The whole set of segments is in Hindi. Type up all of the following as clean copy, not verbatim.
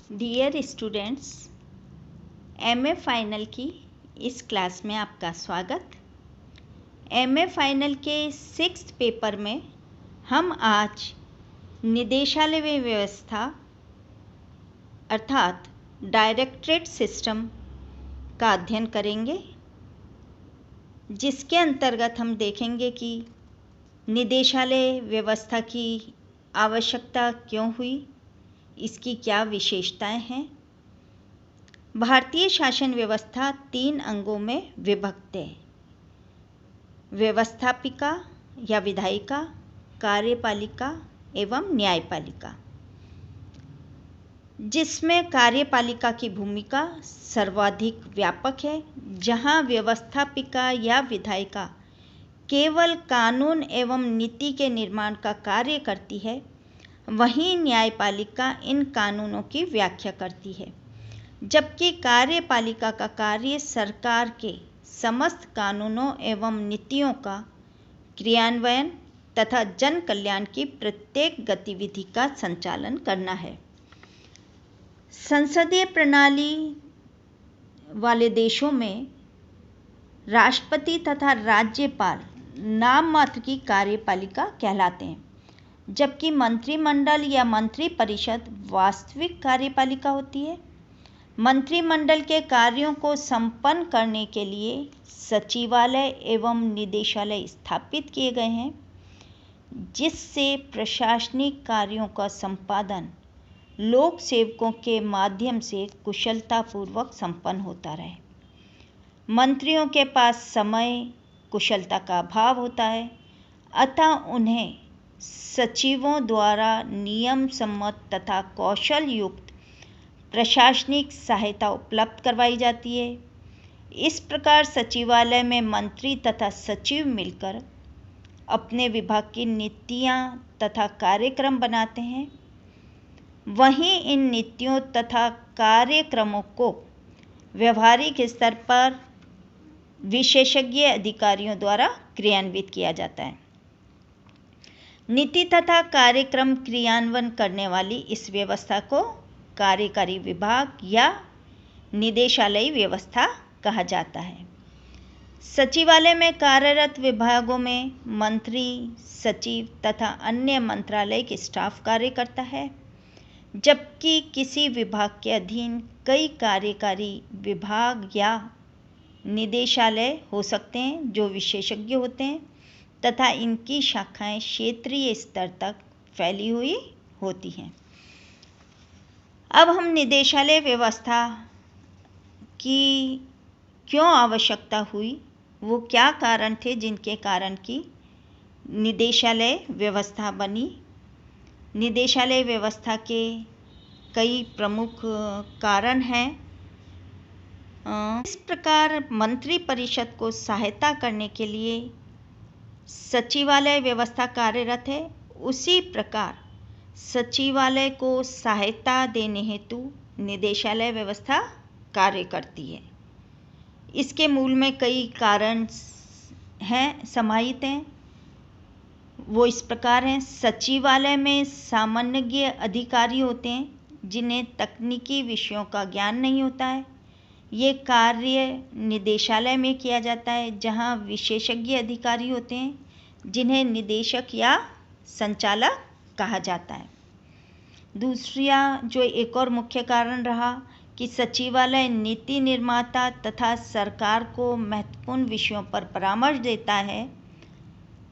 डियर स्टूडेंट्स, एमए फाइनल की इस क्लास में आपका स्वागत। एमए फाइनल के 6th पेपर में हम आज निदेशालय व्यवस्था अर्थात डायरेक्टरेट सिस्टम का अध्ययन करेंगे, जिसके अंतर्गत हम देखेंगे कि निदेशालय व्यवस्था की आवश्यकता क्यों हुई, इसकी क्या विशेषताएं हैं। भारतीय शासन व्यवस्था 3 अंगों में विभक्त है: व्यवस्थापिका या विधायिका, कार्यपालिका एवं न्यायपालिका, जिसमें कार्यपालिका की भूमिका सर्वाधिक व्यापक है। जहां व्यवस्थापिका या विधायिका केवल कानून एवं नीति के निर्माण का कार्य करती है, वहीं न्यायपालिका इन कानूनों की व्याख्या करती है, जबकि कार्यपालिका का कार्य सरकार के समस्त कानूनों एवं नीतियों का क्रियान्वयन तथा जन कल्याण की प्रत्येक गतिविधि का संचालन करना है। संसदीय प्रणाली वाले देशों में राष्ट्रपति तथा राज्यपाल नाम मात्र की कार्यपालिका कहलाते हैं, जबकि मंत्रिमंडल या मंत्रिपरिषद वास्तविक कार्यपालिका होती है। मंत्रिमंडल के कार्यों को संपन्न करने के लिए सचिवालय एवं निदेशालय स्थापित किए गए हैं, जिससे प्रशासनिक कार्यों का संपादन लोक सेवकों के माध्यम से कुशलतापूर्वक संपन्न होता रहे। मंत्रियों के पास समय कुशलता का अभाव होता है, अतः उन्हें सचिवों द्वारा नियम सम्मत तथा कौशल युक्त प्रशासनिक सहायता उपलब्ध करवाई जाती है। इस प्रकार सचिवालय में मंत्री तथा सचिव मिलकर अपने विभाग की नीतियां तथा कार्यक्रम बनाते हैं। वहीं इन नीतियों तथा कार्यक्रमों को व्यवहारिक स्तर पर विशेषज्ञ अधिकारियों द्वारा क्रियान्वित किया जाता है। नीति तथा कार्यक्रम क्रियान्वयन करने वाली इस व्यवस्था को कार्यकारी विभाग या निदेशालय व्यवस्था कहा जाता है। सचिवालय में कार्यरत विभागों में मंत्री, सचिव तथा अन्य मंत्रालय के स्टाफ कार्य करता है, जबकि किसी विभाग के अधीन कई कार्यकारी विभाग या निदेशालय हो सकते हैं जो विशेषज्ञ होते हैं तथा इनकी शाखाएं क्षेत्रीय स्तर तक फैली हुई होती हैं। अब हम निदेशालय व्यवस्था की क्यों आवश्यकता हुई, वो क्या कारण थे जिनके कारण की निदेशालय व्यवस्था बनी। निदेशालय व्यवस्था के कई प्रमुख कारण हैं। इस प्रकार मंत्री परिषद को सहायता करने के लिए सचिवालय व्यवस्था कार्यरत है, उसी प्रकार सचिवालय को सहायता देने हेतु निदेशालय व्यवस्था कार्य करती है। इसके मूल में कई कारण हैं, समाहित हैं। वो इस प्रकार हैं: सचिवालय में सामान्य अधिकारी होते हैं जिन्हें तकनीकी विषयों का ज्ञान नहीं होता है। ये कार्य निदेशालय में किया जाता है, जहाँ विशेषज्ञ अधिकारी होते हैं जिन्हें निदेशक या संचालक कहा जाता है। दूसरा जो एक और मुख्य कारण रहा कि सचिवालय नीति निर्माता तथा सरकार को महत्वपूर्ण विषयों पर परामर्श देता है,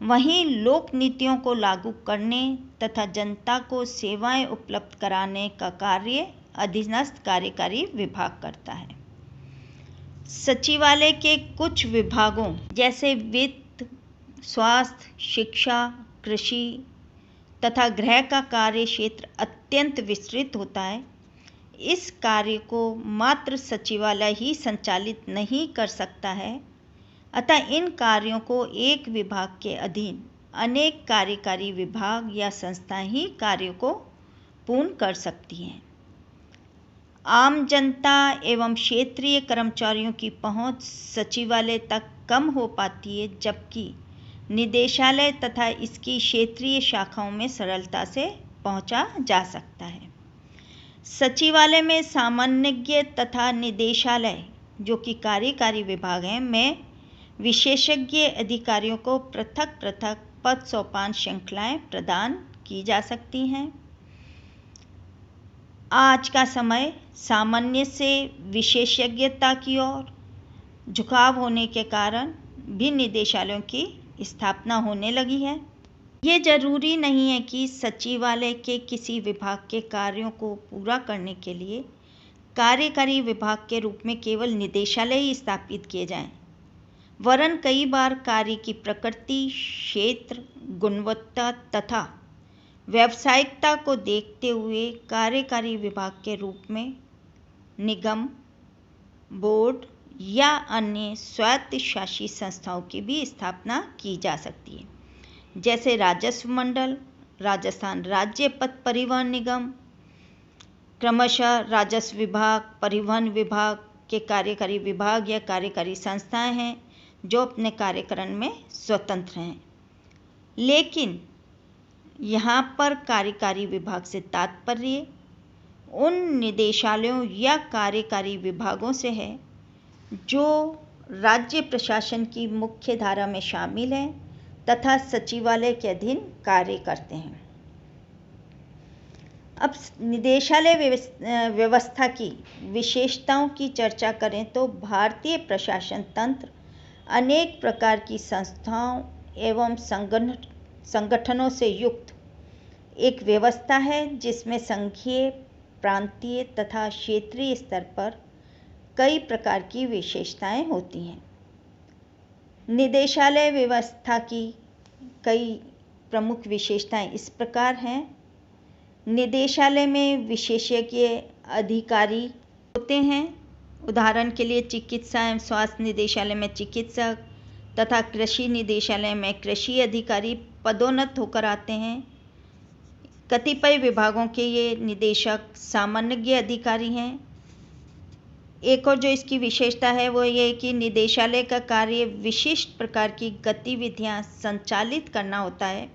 वहीं लोक नीतियों को लागू करने तथा जनता को सेवाएं उपलब्ध कराने का कार्य अधीनस्थ कार्यकारी विभाग करता है। सचिवालय के कुछ विभागों जैसे वित्त, स्वास्थ्य, शिक्षा, कृषि तथा गृह का कार्य क्षेत्र अत्यंत विस्तृत होता है। इस कार्य को मात्र सचिवालय ही संचालित नहीं कर सकता है, अतः इन कार्यों को एक विभाग के अधीन अनेक कार्यकारी विभाग या संस्थाएं ही कार्यों को पूर्ण कर सकती हैं। आम जनता एवं क्षेत्रीय कर्मचारियों की पहुंच सचिवालय तक कम हो पाती है, जबकि निदेशालय तथा इसकी क्षेत्रीय शाखाओं में सरलता से पहुंचा जा सकता है। सचिवालय में सामान्यज्ञ तथा निदेशालय, जो कि कार्यकारी विभाग हैं, में विशेषज्ञ अधिकारियों को पृथक पृथक पद सोपान श्रृंखलाएं प्रदान की जा सकती हैं। आज का समय सामान्य से विशेषज्ञता की ओर झुकाव होने के कारण भी निदेशालयों की स्थापना होने लगी है। ये जरूरी नहीं है कि सचिवालय के किसी विभाग के कार्यों को पूरा करने के लिए कार्यकारी विभाग के रूप में केवल निदेशालय ही स्थापित किए जाएं, वरन कई बार कार्य की प्रकृति, क्षेत्र, गुणवत्ता तथा व्यावसायिकता को देखते हुए कार्यकारी विभाग के रूप में निगम, बोर्ड या अन्य स्वायत्तशासी संस्थाओं की भी स्थापना की जा सकती है, जैसे राजस्व मंडल, राजस्थान राज्य पथ परिवहन निगम, क्रमशः राजस्व विभाग, परिवहन विभाग के कार्यकारी विभाग या कार्यकारी संस्थाएं हैं जो अपने कार्यकरण में स्वतंत्र हैं। लेकिन यहाँ पर कार्यकारी विभाग से तात्पर्य उन निदेशालयों या कार्यकारी विभागों से है जो राज्य प्रशासन की मुख्य धारा में शामिल हैं तथा सचिवालय के अधीन कार्य करते हैं। अब निदेशालय व्यवस्था की विशेषताओं की चर्चा करें तो भारतीय प्रशासन तंत्र अनेक प्रकार की संस्थाओं एवं संगठनों से युक्त एक व्यवस्था है जिसमें संघीय, प्रांतीय तथा क्षेत्रीय स्तर पर कई प्रकार की विशेषताएं होती हैं। निदेशालय व्यवस्था की कई प्रमुख विशेषताएं इस प्रकार हैं। निदेशालय में विशेषज्ञ अधिकारी होते हैं। उदाहरण के लिए चिकित्सा एवं स्वास्थ्य निदेशालय में चिकित्सक तथा कृषि निदेशालय में कृषि अधिकारी पदोन्नत होकर आते हैं। कतिपय विभागों के ये निदेशक सामान्यज्ञ अधिकारी हैं। एक और जो इसकी विशेषता है वो ये कि निदेशालय का कार्य विशिष्ट प्रकार की गतिविधियां संचालित करना होता है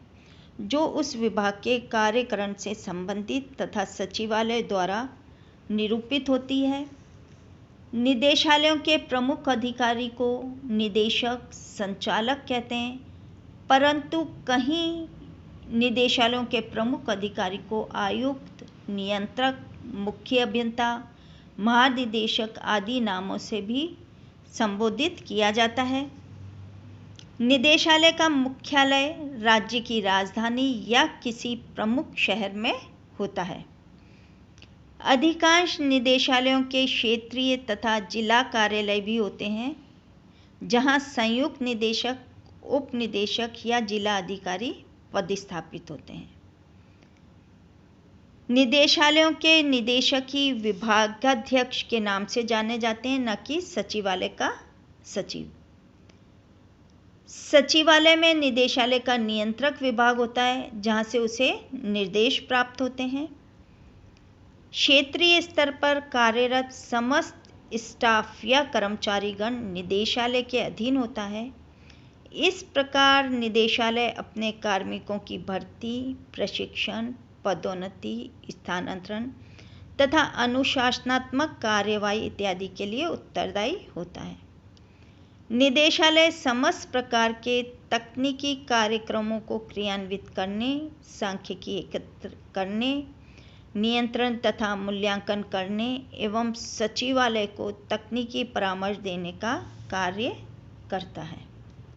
जो उस विभाग के कार्यकरण से संबंधित तथा सचिवालय द्वारा निरूपित होती है। निदेशालयों के प्रमुख अधिकारी को निदेशक, संचालक कहते हैं, परंतु कहीं निदेशालयों के प्रमुख अधिकारी को आयुक्त, नियंत्रक, मुख्य अभियंता, महानिदेशक आदि नामों से भी संबोधित किया जाता है। निदेशालय का मुख्यालय राज्य की राजधानी या किसी प्रमुख शहर में होता है। अधिकांश निदेशालयों के क्षेत्रीय तथा जिला कार्यालय भी होते हैं जहां संयुक्त निदेशक, उप निदेशक या जिला अधिकारी पदस्थापित होते हैं। निदेशालयों के निदेशक ही विभागाध्यक्ष के नाम से जाने जाते हैं, न कि सचिवालय का सचिव। सचिवालय में निदेशालय का नियंत्रक विभाग होता है जहां से उसे निर्देश प्राप्त होते हैं। क्षेत्रीय स्तर पर कार्यरत समस्त स्टाफ या कर्मचारीगण निदेशालय के अधीन होता है। इस प्रकार निदेशालय अपने कार्मिकों की भर्ती, प्रशिक्षण, पदोन्नति, स्थानांतरण तथा अनुशासनात्मक कार्यवाही इत्यादि के लिए उत्तरदायी होता है। निदेशालय समस्त प्रकार के तकनीकी कार्यक्रमों को क्रियान्वित करने, सांख्यिकी एकत्र करने, नियंत्रण तथा मूल्यांकन करने एवं सचिवालय को तकनीकी परामर्श देने का कार्य करता है।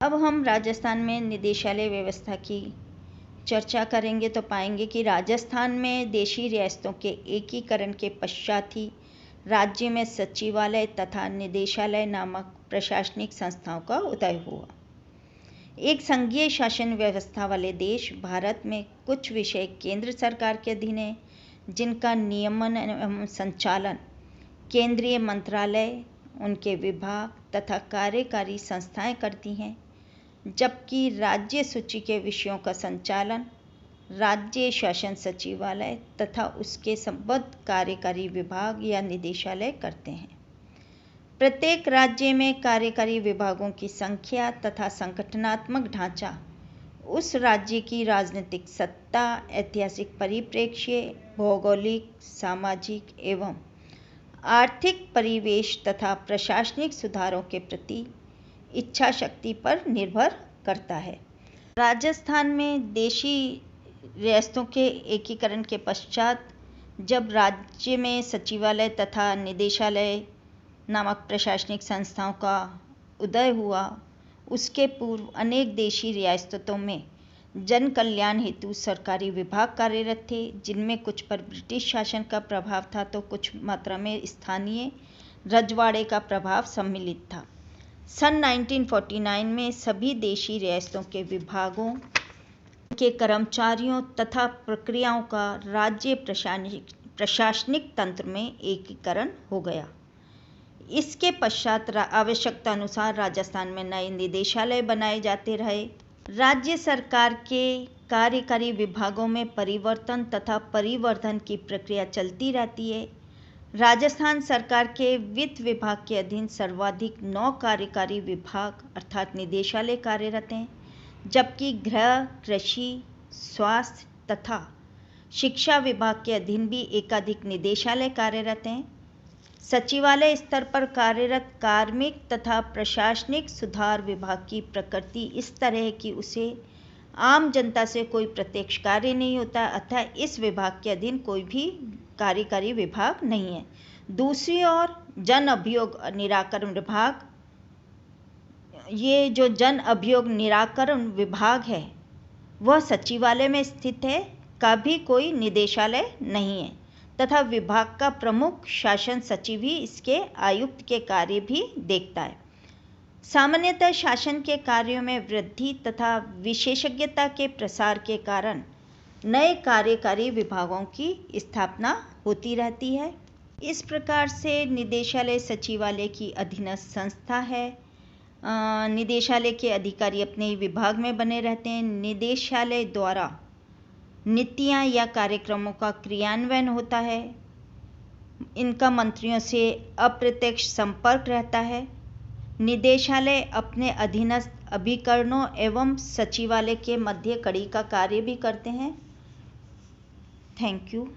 अब हम राजस्थान में निदेशालय व्यवस्था की चर्चा करेंगे तो पाएंगे कि राजस्थान में देशी रियासतों के एकीकरण के पश्चात ही राज्य में सचिवालय तथा निदेशालय नामक प्रशासनिक संस्थाओं का उदय हुआ। एक संघीय शासन व्यवस्था वाले देश भारत में कुछ विषय केंद्र सरकार के अधीन है जिनका नियमन एवं संचालन केंद्रीय मंत्रालय, उनके विभाग तथा कार्यकारी संस्थाएं करती हैं, जबकि राज्य सूची के विषयों का संचालन राज्य शासन सचिवालय तथा उसके संबद्ध कार्यकारी विभाग या निदेशालय करते हैं। प्रत्येक राज्य में कार्यकारी विभागों की संख्या तथा संगठनात्मक ढांचा उस राज्य की राजनीतिक सत्ता, ऐतिहासिक परिप्रेक्ष्य, भौगोलिक, सामाजिक एवं आर्थिक परिवेश तथा प्रशासनिक सुधारों के प्रति इच्छा शक्ति पर निर्भर करता है। राजस्थान में देशी रियासतों के एकीकरण के पश्चात जब राज्य में सचिवालय तथा निदेशालय नामक प्रशासनिक संस्थाओं का उदय हुआ, उसके पूर्व अनेक देशी रियासतों में जन कल्याण हेतु सरकारी विभाग कार्यरत थे, जिनमें कुछ पर ब्रिटिश शासन का प्रभाव था तो कुछ मात्रा में स्थानीय रजवाड़े का प्रभाव सम्मिलित था। सन 1949 में सभी देशी रियासतों के विभागों के कर्मचारियों तथा प्रक्रियाओं का राज्य प्रशासनिक तंत्र में एकीकरण हो गया। इसके पश्चात आवश्यकता अनुसार राजस्थान में नए निदेशालय बनाए जाते रहे। राज्य सरकार के कार्यकारी विभागों में परिवर्तन तथा परिवर्धन की प्रक्रिया चलती रहती है। राजस्थान सरकार के वित्त विभाग के अधीन सर्वाधिक 9 कार्यकारी विभाग अर्थात निदेशालय कार्यरत हैं, जबकि गृह, कृषि, स्वास्थ्य तथा शिक्षा विभाग के अधीन भी एकाधिक निदेशालय कार्यरत हैं। सचिवालय स्तर पर कार्यरत कार्मिक तथा प्रशासनिक सुधार विभाग की प्रकृति इस तरह है कि उसे आम जनता से कोई प्रत्यक्ष कार्य नहीं होता, अतः इस विभाग के अधीन कोई भी कार्यकारी विभाग नहीं है। दूसरी ओर जन अभियोग निराकरण विभाग, ये जो जन अभियोग निराकरण विभाग है वह सचिवालय में स्थित है, का भी कोई निदेशालय नहीं है तथा विभाग का प्रमुख शासन सचिव ही इसके आयुक्त के कार्य भी देखता है। सामान्यतः शासन के कार्यों में वृद्धि तथा विशेषज्ञता के प्रसार के कारण नए कार्यकारी विभागों की स्थापना होती रहती है। इस प्रकार से निदेशालय सचिवालय की अधीनस्थ संस्था है। निदेशालय के अधिकारी अपने विभाग में बने रहते हैं। निदेशालय द्वारा नीतियां या कार्यक्रमों का क्रियान्वयन होता है। इनका मंत्रियों से अप्रत्यक्ष संपर्क रहता है। निदेशालय अपने अधीनस्थ अभिकरणों एवं सचिवालय के मध्य कड़ी का कार्य भी करते हैं। Thank you.